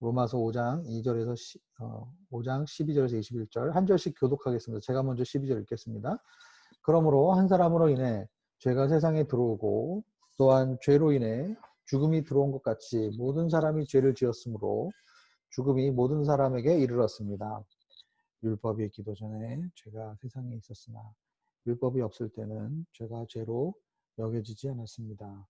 로마서 5장 2절에서 5장 12절에서 21절 한 절씩 교독하겠습니다. 제가 먼저 12절 읽겠습니다. 그러므로 한 사람으로 인해 죄가 세상에 들어오고 또한 죄로 인해 죽음이 들어온 것 같이 모든 사람이 죄를 지었으므로 죽음이 모든 사람에게 이르렀습니다. 율법이 있기도 전에 죄가 세상에 있었으나 율법이 없을 때는 죄가 죄로 여겨지지 않았습니다.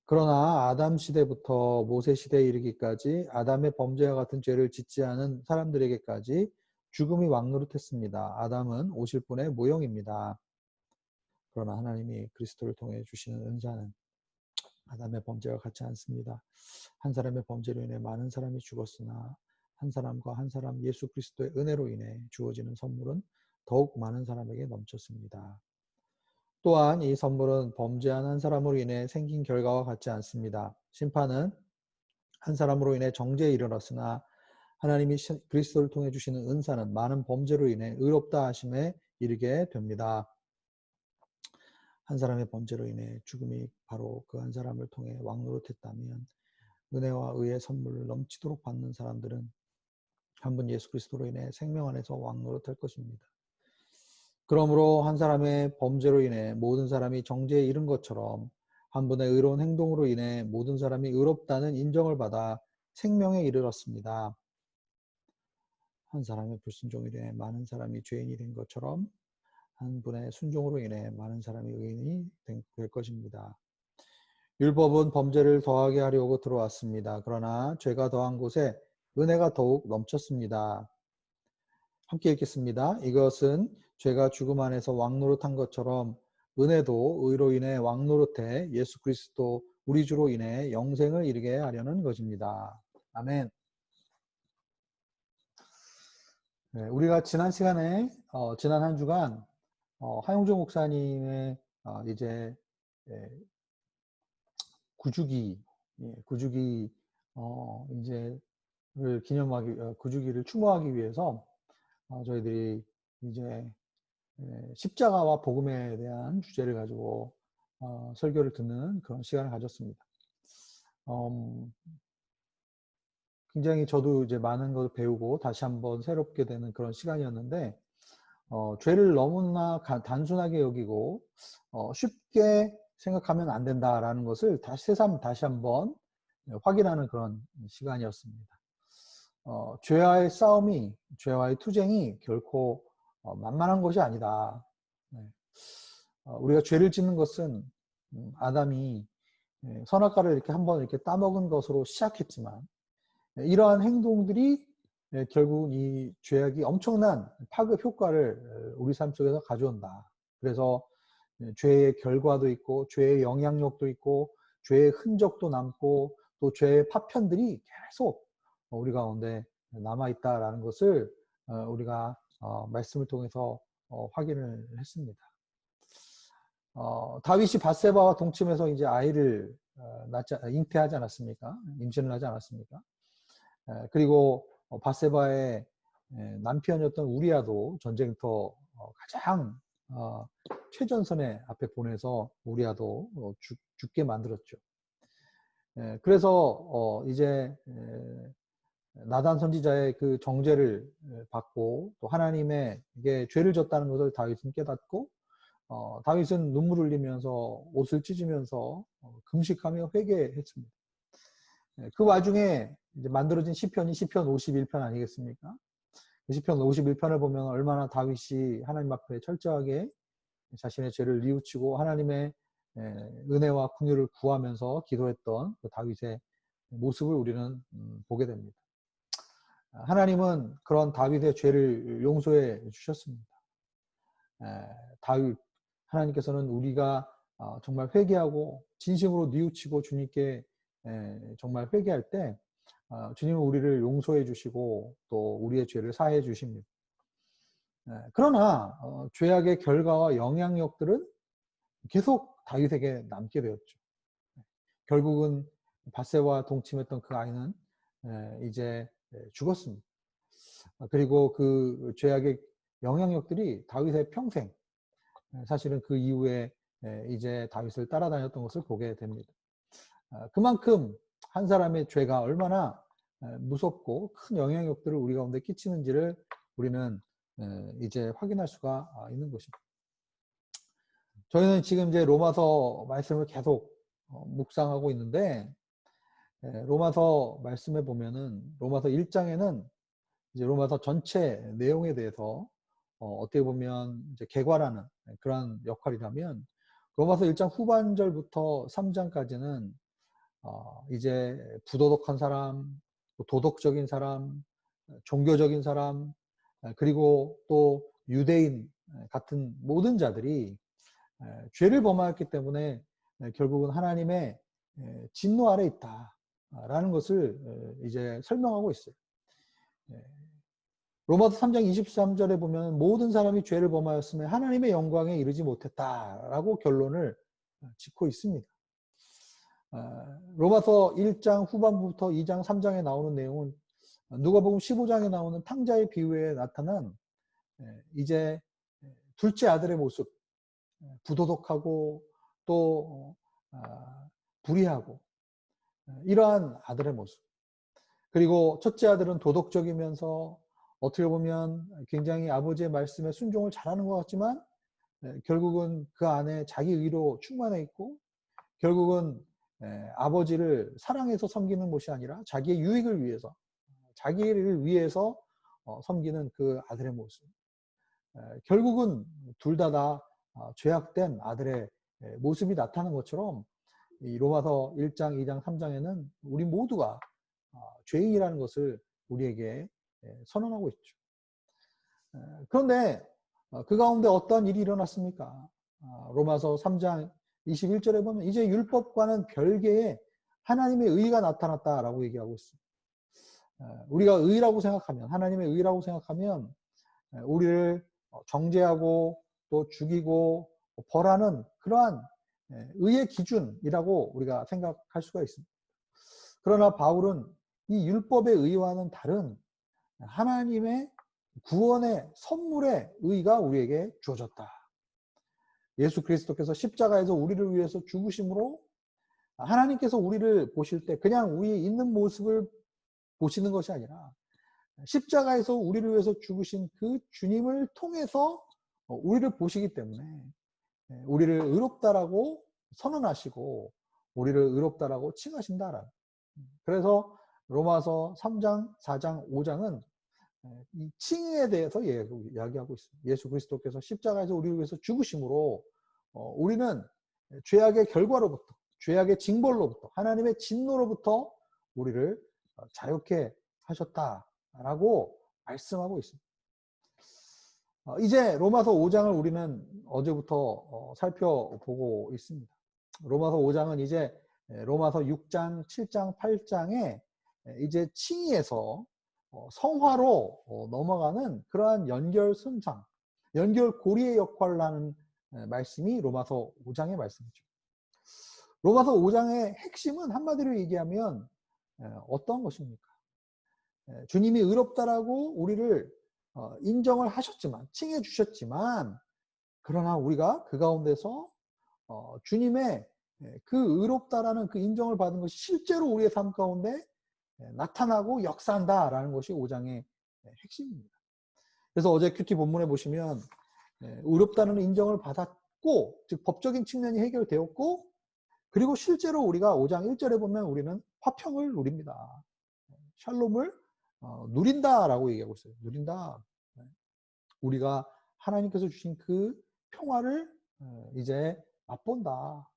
그러나 아담 시대부터 모세 시대에 이르기까지 아담의 범죄와 같은 죄를 짓지 않은 사람들에게까지 죽음이 왕노릇했습니다. 아담은 오실 분의 모형입니다. 그러나 하나님이 그리스도를 통해 주시는 은사는 아담의 범죄와 같지 않습니다. 한 사람의 범죄로 인해 많은 사람이 죽었으나 한 사람과 한 사람 예수 그리스도의 은혜로 인해 주어지는 선물은 더욱 많은 사람에게 넘쳤습니다. 또한 이 선물은 범죄한 한 사람으로 인해 생긴 결과와 같지 않습니다. 심판은 한 사람으로 인해 정죄에 이르렀으나 하나님이 그리스도를 통해 주시는 은사는 많은 범죄로 인해 의롭다 하심에 이르게 됩니다. 한 사람의 범죄로 인해 죽음이 바로 그 한 사람을 통해 왕노릇했다면 은혜와 의의 선물을 넘치도록 받는 사람들은 한 분 예수 그리스도로 인해 생명 안에서 왕노릇할 것입니다. 그러므로 한 사람의 범죄로 인해 모든 사람이 정죄에 이른 것처럼 한 분의 의로운 행동으로 인해 모든 사람이 의롭다는 인정을 받아 생명에 이르렀습니다. 한 사람의 불순종으로 인해 많은 사람이 죄인이 된 것처럼 한 분의 순종으로 인해 많은 사람이 의인이 될 것입니다. 율법은 범죄를 더하게 하려고 들어왔습니다. 그러나 죄가 더한 곳에 은혜가 더욱 넘쳤습니다. 함께 읽겠습니다. 이것은 죄가 죽음 안에서 왕노릇한 것처럼 은혜도 의로 인해 왕노릇해 예수 그리스도 우리 주로 인해 영생을 이르게 하려는 것입니다. 아멘. 네, 우리가 지난 시간에 지난 한 주간 하용조 목사님의 이제 구주기 이제를 기념하기 구주기를 추모하기 위해서 저희들이 이제 십자가와 복음에 대한 주제를 가지고 설교를 듣는 그런 시간을 가졌습니다. 굉장히 저도 이제 많은 것을 배우고 다시 한번 새롭게 되는 그런 시간이었는데 죄를 너무나 단순하게 여기고 쉽게 생각하면 안 된다라는 것을 새삼 다시 한번 확인하는 그런 시간이었습니다. 죄와의 싸움이, 죄와의 투쟁이 결코 만만한 것이 아니다. 네. 우리가 죄를 짓는 것은 아담이 선악과를 이렇게 한번 이렇게 따먹은 것으로 시작했지만 이러한 행동들이 결국 이 죄악이 엄청난 파급 효과를 우리 삶 속에서 가져온다. 그래서 죄의 결과도 있고 죄의 영향력도 있고 죄의 흔적도 남고 또 죄의 파편들이 계속 우리 가운데 남아있다라는 것을 우리가 말씀을 통해서 확인을 했습니다. 다윗이 밧세바와 동침해서 이제 아이를 잉태하지 않았습니까? 임신을 하지 않았습니까? 그리고 밧세바의 남편이었던 우리아도 전쟁터 가장 최전선에 앞에 보내서 우리아도 죽게 만들었죠. 그래서 이제 나단 선지자의 그 정죄를 받고 또 하나님에게 죄를 졌다는 것을 다윗은 깨닫고 다윗은 눈물 흘리면서 옷을 찢으면서 금식하며 회개했습니다. 그 와중에 이제 만들어진 시편이 시편 51편 아니겠습니까? 시편 51편을 보면 얼마나 다윗이 하나님 앞에 철저하게 자신의 죄를 뉘우치고 하나님의 은혜와 긍휼을 구하면서 기도했던 그 다윗의 모습을 우리는 보게 됩니다. 하나님은 그런 다윗의 죄를 용서해 주셨습니다. 다윗 하나님께서는 우리가 정말 회개하고 진심으로 뉘우치고 주님께 정말 회개할 때 주님은 우리를 용서해 주시고 또 우리의 죄를 사해 주십니다. 그러나 죄악의 결과와 영향력들은 계속 다윗에게 남게 되었죠. 결국은 밧세바와 동침했던 그 아이는 이제 죽었습니다. 그리고 그 죄악의 영향력들이 다윗의 평생 사실은 그 이후에 이제 다윗을 따라다녔던 것을 보게 됩니다. 그만큼 한 사람의 죄가 얼마나 무섭고 큰 영향력들을 우리 가운데 끼치는지를 우리는 이제 확인할 수가 있는 것입니다. 저희는 지금 이제 로마서 말씀을 계속 묵상하고 있는데, 로마서 말씀에 보면은 로마서 1장에는 이제 로마서 전체 내용에 대해서 어떻게 보면 이제 개괄하는 그런 역할이라면, 로마서 1장 후반절부터 3장까지는 이제 부도덕한 사람, 도덕적인 사람, 종교적인 사람, 그리고 또 유대인 같은 모든 자들이 죄를 범하였기 때문에 결국은 하나님의 진노 아래 있다라는 것을 이제 설명하고 있어요. 로마서 3장 23절에 보면 모든 사람이 죄를 범하였으며 하나님의 영광에 이르지 못했다라고 결론을 짓고 있습니다. 로마서 1장 후반부부터 2장 3장에 나오는 내용은 누가복음 15장에 나오는 탕자의 비유에 나타난 이제 둘째 아들의 모습, 부도덕하고 또 불의하고 이러한 아들의 모습, 그리고 첫째 아들은 도덕적이면서 어떻게 보면 굉장히 아버지의 말씀에 순종을 잘하는 것 같지만 결국은 그 안에 자기 의로 충만해 있고, 결국은 아버지를 사랑해서 섬기는 것이 아니라 자기의 유익을 위해서, 자기를 위해서 섬기는 그 아들의 모습, 결국은 둘 다 죄악된 아들의 모습이 나타나는 것처럼 이 로마서 1장, 2장, 3장에는 우리 모두가 죄인이라는 것을 우리에게 선언하고 있죠. 그런데 그 가운데 어떤 일이 일어났습니까? 로마서 3장 21절에 보면 이제 율법과는 별개의 하나님의 의가 나타났다라고 얘기하고 있습니다. 우리가 의라고 생각하면, 하나님의 의라고 생각하면 우리를 정죄하고 또 죽이고 벌하는 그러한 의의 기준이라고 우리가 생각할 수가 있습니다. 그러나 바울은 이 율법의 의와는 다른 하나님의 구원의 선물의 의가 우리에게 주어졌다. 예수 그리스도께서 십자가에서 우리를 위해서 죽으심으로 하나님께서 우리를 보실 때 그냥 우리 있는 모습을 보시는 것이 아니라 십자가에서 우리를 위해서 죽으신 그 주님을 통해서 우리를 보시기 때문에 우리를 의롭다라고 선언하시고 우리를 의롭다라고 칭하신다라는. 그래서 로마서 3장, 4장, 5장은 이 칭의에 대해서 이야기하고 있습니다. 예수 그리스도께서 십자가에서 우리를 위해서 죽으심으로 우리는 죄악의 결과로부터, 죄악의 징벌로부터, 하나님의 진노로부터 우리를 자유케 하셨다라고 말씀하고 있습니다. 이제 로마서 5장을 우리는 어제부터 살펴보고 있습니다. 로마서 5장은 이제 로마서 6장, 7장, 8장에 이제 칭의에서 성화로 넘어가는 그러한 연결선상, 연결고리의 역할을 하는 말씀이 로마서 5장의 말씀이죠. 로마서 5장의 핵심은 한마디로 얘기하면 어떤 것입니까? 주님이 의롭다라고 우리를 인정을 하셨지만, 칭해 주셨지만, 그러나 우리가 그 가운데서 주님의 그 의롭다라는 그 인정을 받은 것이 실제로 우리의 삶 가운데 나타나고 역사한다라는 것이 5장의 핵심입니다. 그래서 어제 큐티 본문에 보시면 의롭다는 인정을 받았고, 즉 법적인 측면이 해결되었고, 그리고 실제로 우리가 5장 1절에 보면 우리는 화평을 누립니다. 샬롬을 누린다라고 얘기하고 있어요. 누린다. 우리가 하나님께서 주신 그 평화를 이제 맛본다.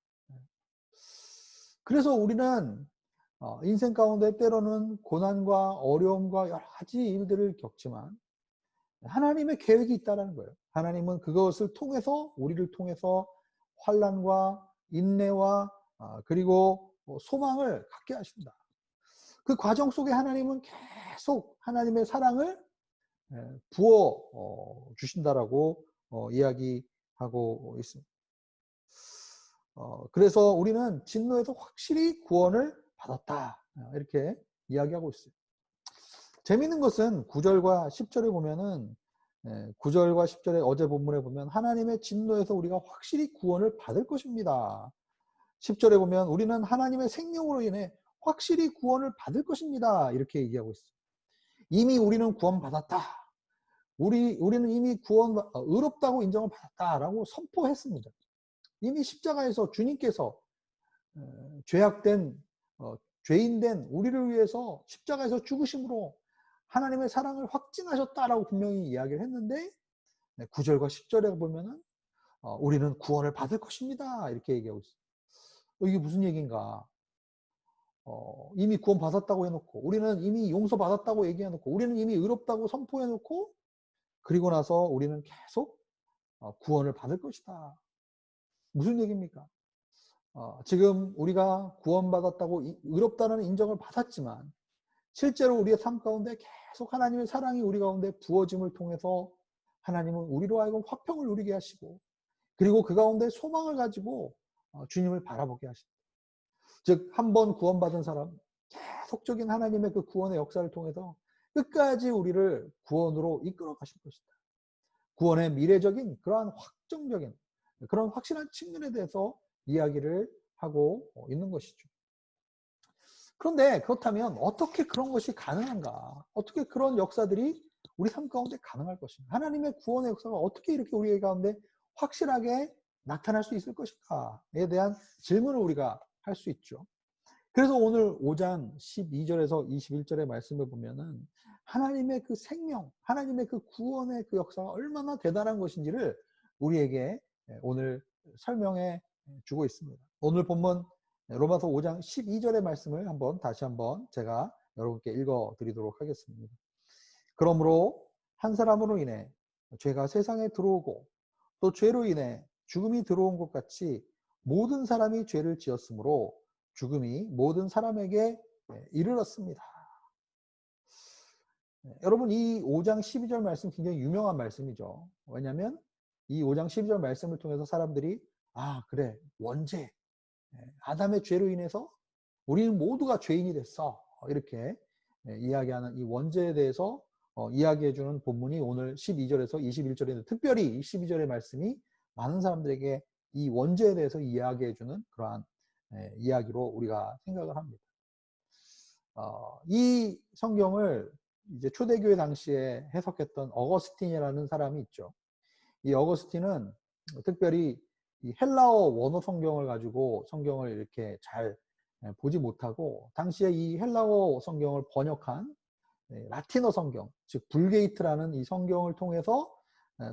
그래서 우리는 인생 가운데 때로는 고난과 어려움과 여러 가지 일들을 겪지만 하나님의 계획이 있다는 거예요. 하나님은 그것을 통해서, 우리를 통해서 환난과 인내와 그리고 소망을 갖게 하신다. 그 과정 속에 하나님은 계속 하나님의 사랑을 부어 주신다라고 이야기하고 있습니다. 그래서 우리는 진노에서 확실히 구원을 받았다. 이렇게 이야기하고 있어요. 재미있는 것은 9절과 10절에 보면은 9절과 10절에 어제 본문에 보면 하나님의 진노에서 우리가 확실히 구원을 받을 것입니다. 10절에 보면 우리는 하나님의 생명으로 인해 확실히 구원을 받을 것입니다. 이렇게 얘기하고 있어요. 이미 우리는 구원받았다. 우리는 이미 의롭다고 인정을 받았다라고 선포했습니다. 이미 십자가에서 주님께서 죄악된 죄인된 우리를 위해서 십자가에서 죽으심으로 하나님의 사랑을 확증하셨다라고 분명히 이야기를 했는데 9절과 10절에 보면은 우리는 구원을 받을 것입니다. 이렇게 얘기하고 있어요. 이게 무슨 얘기인가? 이미 구원 받았다고 해놓고 우리는 이미 용서받았다고 얘기해놓고 우리는 이미 의롭다고 선포해놓고 그리고 나서 우리는 계속 구원을 받을 것이다. 무슨 얘기입니까? 지금 우리가 구원받았다고 의롭다는 인정을 받았지만 실제로 우리의 삶 가운데 계속 하나님의 사랑이 우리 가운데 부어짐을 통해서 하나님은 우리로 하여금 화평을 누리게 하시고 그리고 그 가운데 소망을 가지고 주님을 바라보게 하십니다. 즉 한 번 구원받은 사람 계속적인 하나님의 그 구원의 역사를 통해서 끝까지 우리를 구원으로 이끌어 가실 것이다. 구원의 미래적인 그러한 확정적인 그런 확실한 측면에 대해서 이야기를 하고 있는 것이죠. 그런데 그렇다면 어떻게 그런 것이 가능한가? 어떻게 그런 역사들이 우리 삶 가운데 가능할 것인가? 하나님의 구원의 역사가 어떻게 이렇게 우리 가운데 확실하게 나타날 수 있을 것인가에 대한 질문을 우리가 할 수 있죠. 그래서 오늘 5장 12절에서 21절의 말씀을 보면은 하나님의 그 생명, 하나님의 그 구원의 그 역사가 얼마나 대단한 것인지를 우리에게 오늘 설명해 주고 있습니다. 오늘 본문 로마서 5장 12절의 말씀을 다시 한번 제가 여러분께 읽어 드리도록 하겠습니다. 그러므로 한 사람으로 인해 죄가 세상에 들어오고 또 죄로 인해 죽음이 들어온 것 같이 모든 사람이 죄를 지었으므로 죽음이 모든 사람에게 이르렀습니다. 여러분 이 5장 12절 말씀 굉장히 유명한 말씀이죠. 왜냐하면 이 5장 12절 말씀을 통해서 사람들이 그래 원죄 아담의 죄로 인해서 우리는 모두가 죄인이 됐어 이렇게 이야기하는 이 원죄에 대해서 이야기해주는 본문이 오늘 12절에서 21절인데 특별히 이 12절의 말씀이 많은 사람들에게 이 원죄에 대해서 이야기해주는 그러한 이야기로 우리가 생각을 합니다. 이 성경을 이제 초대교회 당시에 해석했던 어거스틴이라는 사람이 있죠. 이 어거스틴은 특별히 이 헬라어 원어 성경을 가지고 성경을 이렇게 잘 보지 못하고 당시에 이 헬라어 성경을 번역한 라틴어 성경, 즉 불게이트라는 이 성경을 통해서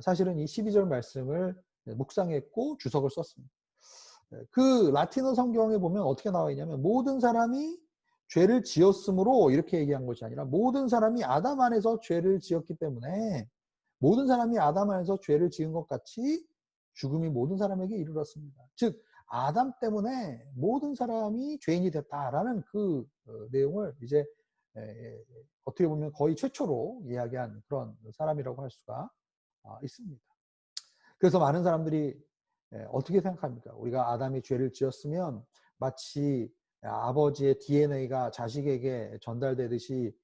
사실은 이 12절 말씀을 묵상했고 주석을 썼습니다. 그 라틴어 성경에 보면 어떻게 나와 있냐면 모든 사람이 죄를 지었으므로 이렇게 얘기한 것이 아니라 모든 사람이 아담 안에서 죄를 지었기 때문에 모든 사람이 아담 안에서 죄를 지은 것 같이 죽음이 모든 사람에게 이르렀습니다. 즉 아담 때문에 모든 사람이 죄인이 됐다라는 그 내용을 이제 어떻게 보면 거의 최초로 이야기한 그런 사람이라고 할 수가 있습니다. 그래서 많은 사람들이 어떻게 생각합니까? 우리가 아담이 죄를 지었으면 마치 아버지의 DNA가 자식에게 전달되듯이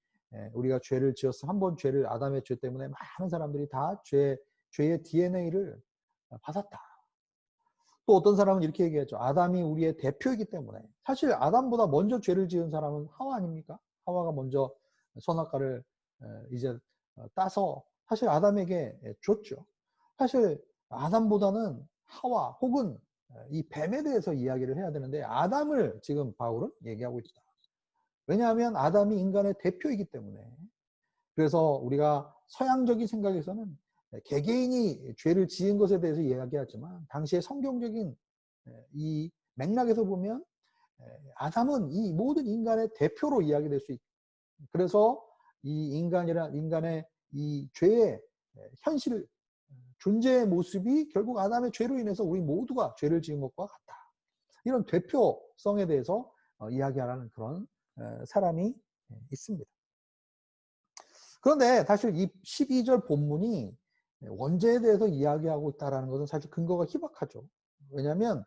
우리가 죄를 지었으면 한번 죄를 아담의 죄 때문에 많은 사람들이 다 죄의 DNA를 받았다. 또 어떤 사람은 이렇게 얘기하죠. 아담이 우리의 대표이기 때문에. 사실 아담보다 먼저 죄를 지은 사람은 하와 아닙니까? 하와가 먼저 선악과를 이제 따서 사실 아담에게 줬죠. 사실 아담보다는 하와 혹은 이 뱀에 대해서 이야기를 해야 되는데 아담을 지금 바울은 얘기하고 있다. 왜냐하면 아담이 인간의 대표이기 때문에. 그래서 우리가 서양적인 생각에서는 개개인이 죄를 지은 것에 대해서 이야기하지만 당시의 성경적인 이 맥락에서 보면 아담은 이 모든 인간의 대표로 이야기될 수 있고 그래서 이 인간의 이 죄의 현실 존재의 모습이 결국 아담의 죄로 인해서 우리 모두가 죄를 지은 것과 같다. 이런 대표성에 대해서 이야기하라는 그런 사람이 있습니다. 그런데 사실 이 12절 본문이 원죄에 대해서 이야기하고 있다는 것은 사실 근거가 희박하죠. 왜냐하면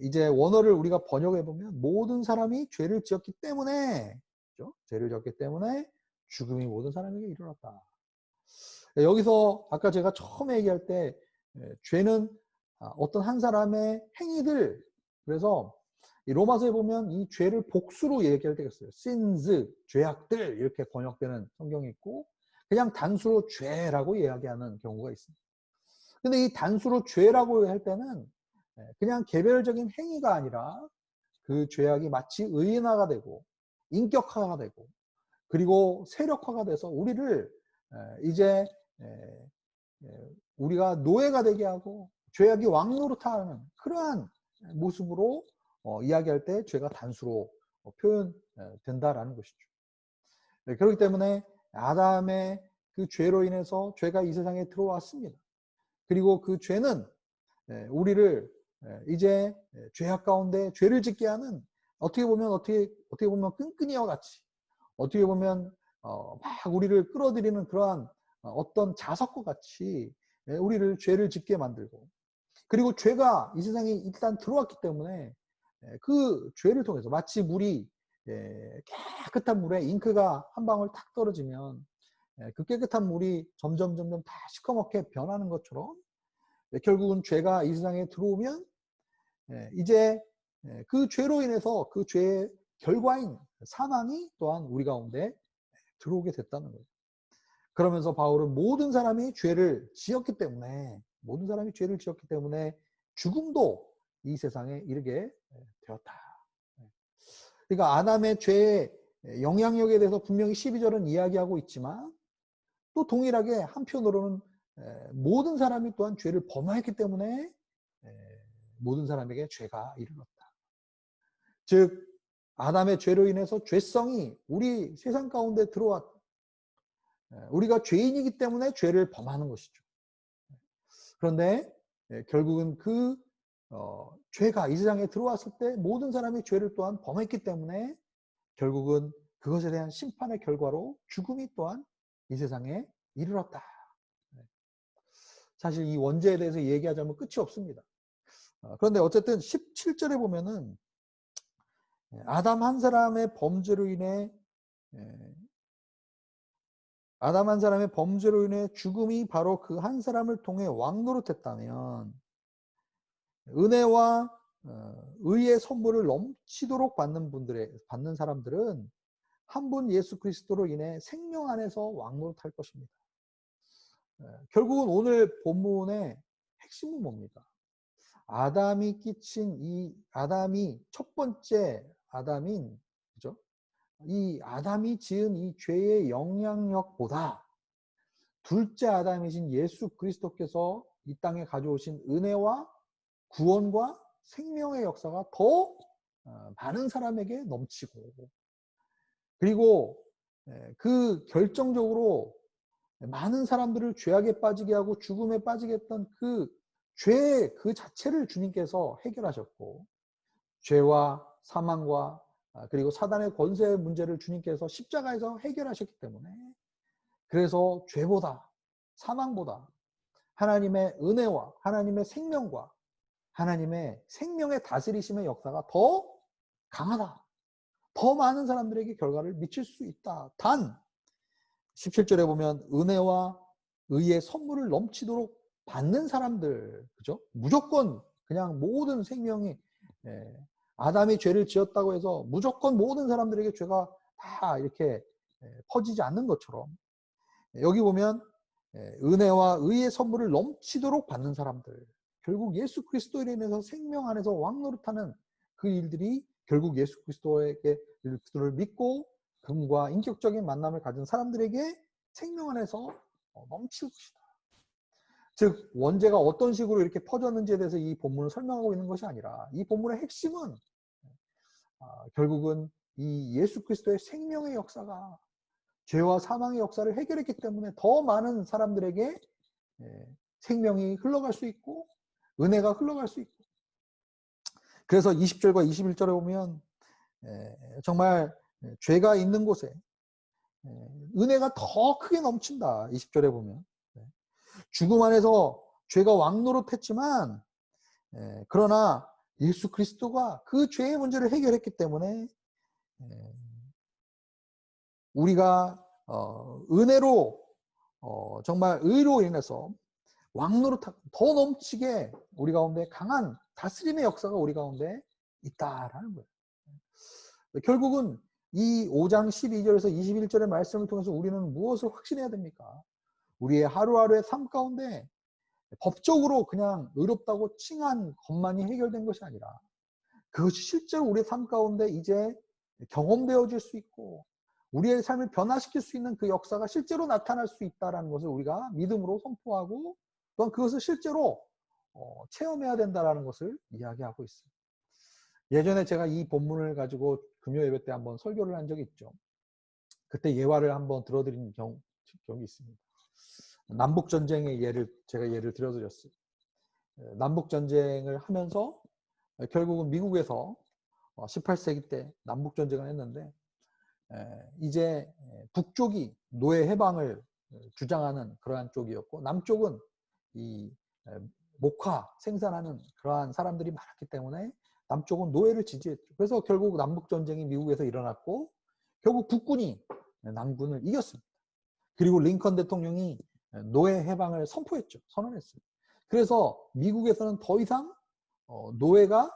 이제 원어를 우리가 번역해 보면 모든 사람이 죄를 지었기 때문에 그렇죠? 죄를 지었기 때문에 죽음이 모든 사람에게 이르렀다. 여기서 아까 제가 처음에 얘기할 때 죄는 어떤 한 사람의 행위들 그래서 이 로마서에 보면 이 죄를 복수로 얘기할 때가 있어요. sins, 죄악들 이렇게 번역되는 성경이 있고 그냥 단수로 죄라고 이야기하는 경우가 있습니다. 근데 이 단수로 죄라고 할 때는 그냥 개별적인 행위가 아니라 그 죄악이 마치 의인화가 되고 인격화가 되고 그리고 세력화가 돼서 우리를 이제 우리가 노예가 되게 하고 죄악이 왕노릇하는 그러한 모습으로 이야기할 때 죄가 단수로 표현된다라는 것이죠. 그렇기 때문에 아담의 그 죄로 인해서 죄가 이 세상에 들어왔습니다. 그리고 그 죄는 우리를 이제 죄악 가운데 죄를 짓게 하는 어떻게 보면 끈끈이와 같이 어떻게 보면 막 우리를 끌어들이는 그러한 어떤 자석과 같이 우리를 죄를 짓게 만들고 그리고 죄가 이 세상에 일단 들어왔기 때문에 그 죄를 통해서 마치 물이 깨끗한 물에 잉크가 한 방울 탁 떨어지면 그 깨끗한 물이 점점 다 시커멓게 변하는 것처럼 결국은 죄가 이 세상에 들어오면 이제 그 죄로 인해서 그 죄의 결과인 사망이 또한 우리 가운데 들어오게 됐다는 거예요. 그러면서 바울은 모든 사람이 죄를 지었기 때문에 죽음도 이 세상에 이르게 되었다. 그러니까 아담의 죄의 영향력에 대해서 분명히 12절은 이야기하고 있지만 또 동일하게 한편으로는 모든 사람이 또한 죄를 범하였기 때문에 모든 사람에게 죄가 이르렀다. 즉 아담의 죄로 인해서 죄성이 우리 세상 가운데 들어왔다. 우리가 죄인이기 때문에 죄를 범하는 것이죠. 그런데 결국은 그 죄가 이 세상에 들어왔을 때 모든 사람이 죄를 또한 범했기 때문에 결국은 그것에 대한 심판의 결과로 죽음이 또한 이 세상에 이르렀다. 사실 이 원죄에 대해서 얘기하자면 끝이 없습니다. 그런데 어쨌든 17절에 보면은 아담 한 사람의 범죄로 인해 죽음이 바로 그 한 사람을 통해 왕노릇했다면 은혜와 의의 선물을 넘치도록 받는 사람들은 한 분 예수 그리스도로 인해 생명 안에서 왕노릇할 것입니다. 결국은 오늘 본문의 핵심은 뭡니까? 아담이 첫 번째 아담인, 그죠? 이 아담이 지은 이 죄의 영향력보다 둘째 아담이신 예수 그리스도께서 이 땅에 가져오신 은혜와 구원과 생명의 역사가 더 많은 사람에게 넘치고 그리고 그 결정적으로 많은 사람들을 죄악에 빠지게 하고 죽음에 빠지게 했던 그 죄 그 자체를 주님께서 해결하셨고 죄와 사망과 그리고 사단의 권세의 문제를 주님께서 십자가에서 해결하셨기 때문에 그래서 죄보다 사망보다 하나님의 은혜와 하나님의 생명과 하나님의 생명의 다스리심의 역사가 더 강하다. 더 많은 사람들에게 결과를 미칠 수 있다. 단 17절에 보면 은혜와 의의 선물을 넘치도록 받는 사람들, 그죠? 무조건 그냥 모든 생명이 아담이 죄를 지었다고 해서 무조건 모든 사람들에게 죄가 다 이렇게 퍼지지 않는 것처럼 여기 보면 은혜와 의의 선물을 넘치도록 받는 사람들, 결국 예수 그리스도에 인해서 생명 안에서 왕노릇하는 그 일들이 결국 예수 그리스도를 믿고 그분과 인격적인 만남을 가진 사람들에게 생명 안에서 넘칠 것이다. 즉 원죄가 어떤 식으로 이렇게 퍼졌는지에 대해서 이 본문을 설명하고 있는 것이 아니라 이 본문의 핵심은 결국은 이 예수 그리스도의 생명의 역사가 죄와 사망의 역사를 해결했기 때문에 더 많은 사람들에게 생명이 흘러갈 수 있고 은혜가 흘러갈 수 있고 그래서 20절과 21절에 보면 정말 죄가 있는 곳에 은혜가 더 크게 넘친다. 20절에 보면 죽음 안에서 죄가 왕노릇했지만 그러나 예수 그리스도가 그 죄의 문제를 해결했기 때문에 우리가 은혜로 정말 의로 인해서 왕노릇 더 넘치게 우리 가운데 강한 다스림의 역사가 우리 가운데 있다라는 거예요. 결국은 이 5장 12절에서 21절의 말씀을 통해서 우리는 무엇을 확신해야 됩니까? 우리의 하루하루의 삶 가운데 법적으로 그냥 의롭다고 칭한 것만이 해결된 것이 아니라 그것이 실제로 우리의 삶 가운데 이제 경험되어질 수 있고 우리의 삶을 변화시킬 수 있는 그 역사가 실제로 나타날 수 있다는 것을 우리가 믿음으로 선포하고 또한 그것을 실제로 체험해야 된다는 것을 이야기하고 있습니다. 예전에 제가 이 본문을 가지고 금요 예배 때 한번 설교를 한 적이 있죠. 그때 예화를 한번 들어드린 경험이 있습니다. 남북전쟁의 제가 예를 들어드렸어요. 남북전쟁을 하면서 결국은 미국에서 18세기 때 남북전쟁을 했는데 이제 북쪽이 노예 해방을 주장하는 그러한 쪽이었고 남쪽은 이 목화 생산하는 그러한 사람들이 많았기 때문에 남쪽은 노예를 지지했죠. 그래서 결국 남북전쟁이 미국에서 일어났고 결국 북군이 남군을 이겼습니다. 그리고 링컨 대통령이 노예 해방을 선포했죠. 선언했어요. 그래서 미국에서는 더 이상 노예가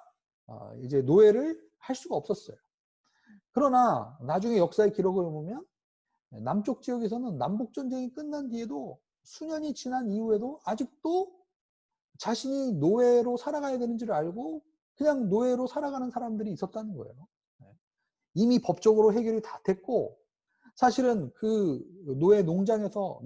이제 노예를 할 수가 없었어요. 그러나 나중에 역사의 기록을 보면 남쪽 지역에서는 남북전쟁이 끝난 뒤에도 수년이 지난 이후에도 아직도 자신이 노예로 살아가야 되는 줄 알고 그냥 노예로 살아가는 사람들이 있었다는 거예요. 이미 법적으로 해결이 다 됐고 사실은 그 노예 농장에서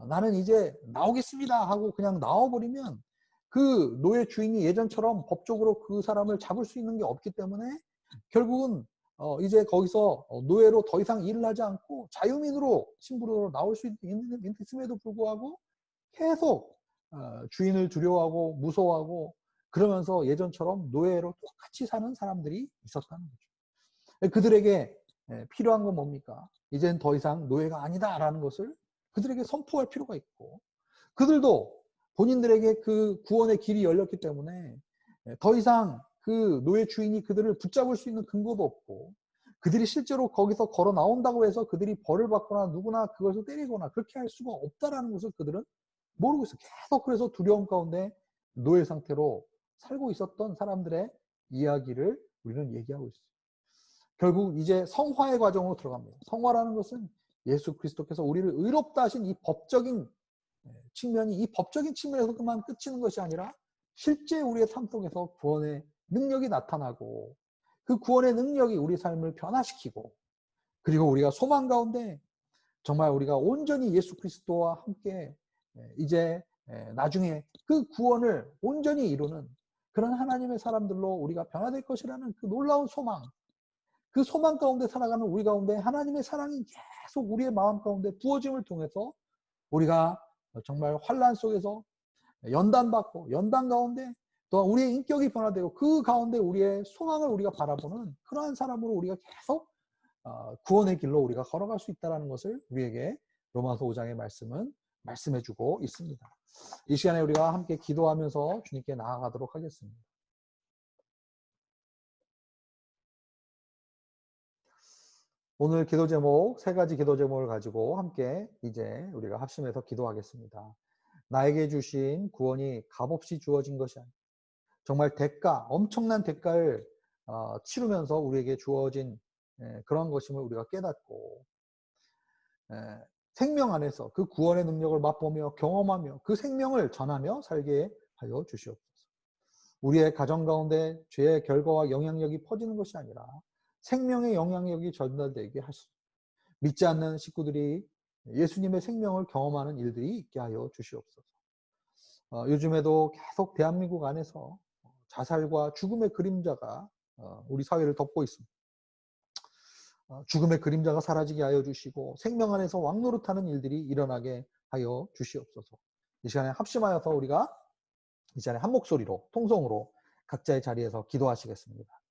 나는 이제 나오겠습니다 하고 그냥 나와버리면 그 노예 주인이 예전처럼 법적으로 그 사람을 잡을 수 있는 게 없기 때문에 결국은 이제 거기서 노예로 더 이상 일을 하지 않고 자유민으로 신분으로 나올 수 있음에도 불구하고 계속 주인을 두려워하고 무서워하고 그러면서 예전처럼 노예로 똑같이 사는 사람들이 있었다는 거죠. 그들에게 필요한 건 뭡니까? 이젠 더 이상 노예가 아니다라는 것을 그들에게 선포할 필요가 있고 그들도 본인들에게 그 구원의 길이 열렸기 때문에 더 이상 그 노예 주인이 그들을 붙잡을 수 있는 근거도 없고 그들이 실제로 거기서 걸어 나온다고 해서 그들이 벌을 받거나 누구나 그것을 때리거나 그렇게 할 수가 없다라는 것을 그들은 모르고 있어요. 계속 그래서 두려움 가운데 노예 상태로 살고 있었던 사람들의 이야기를 우리는 얘기하고 있어요. 결국 이제 성화의 과정으로 들어갑니다. 성화라는 것은 예수 그리스도께서 우리를 의롭다 하신 이 법적인 측면이 이 법적인 측면에서 그만 끝이는 것이 아니라 실제 우리의 삶 속에서 구원의 능력이 나타나고 그 구원의 능력이 우리 삶을 변화시키고 그리고 우리가 소망 가운데 정말 우리가 온전히 예수 그리스도와 함께 이제 나중에 그 구원을 온전히 이루는 그런 하나님의 사람들로 우리가 변화될 것이라는 그 놀라운 소망 그 소망 가운데 살아가는 우리 가운데 하나님의 사랑이 계속 우리의 마음 가운데 부어짐을 통해서 우리가 정말 환난 속에서 연단받고 연단 가운데 또한 우리의 인격이 변화되고 그 가운데 우리의 소망을 우리가 바라보는 그러한 사람으로 우리가 계속 구원의 길로 우리가 걸어갈 수 있다는 것을 우리에게 로마서 5장의 말씀은 말씀해주고 있습니다. 이 시간에 우리가 함께 기도하면서 주님께 나아가도록 하겠습니다. 오늘 기도 제목, 세 가지 기도 제목을 가지고 함께 이제 우리가 합심해서 기도하겠습니다. 나에게 주신 구원이 값없이 주어진 것이 아니라 정말 엄청난 대가를 치르면서 우리에게 주어진 그런 것임을 우리가 깨닫고 생명 안에서 그 구원의 능력을 맛보며 경험하며 그 생명을 전하며 살게 하여 주시옵소서. 우리의 가정 가운데 죄의 결과와 영향력이 퍼지는 것이 아니라 생명의 영향력이 전달되게 하시고 믿지 않는 식구들이 예수님의 생명을 경험하는 일들이 있게 하여 주시옵소서. 요즘에도 계속 대한민국 안에서 자살과 죽음의 그림자가 우리 사회를 덮고 있습니다. 죽음의 그림자가 사라지게 하여 주시고 생명 안에서 왕노릇하는 일들이 일어나게 하여 주시옵소서. 이 시간에 합심하여서 우리가 이 시간에 한 목소리로 통성으로 각자의 자리에서 기도하시겠습니다.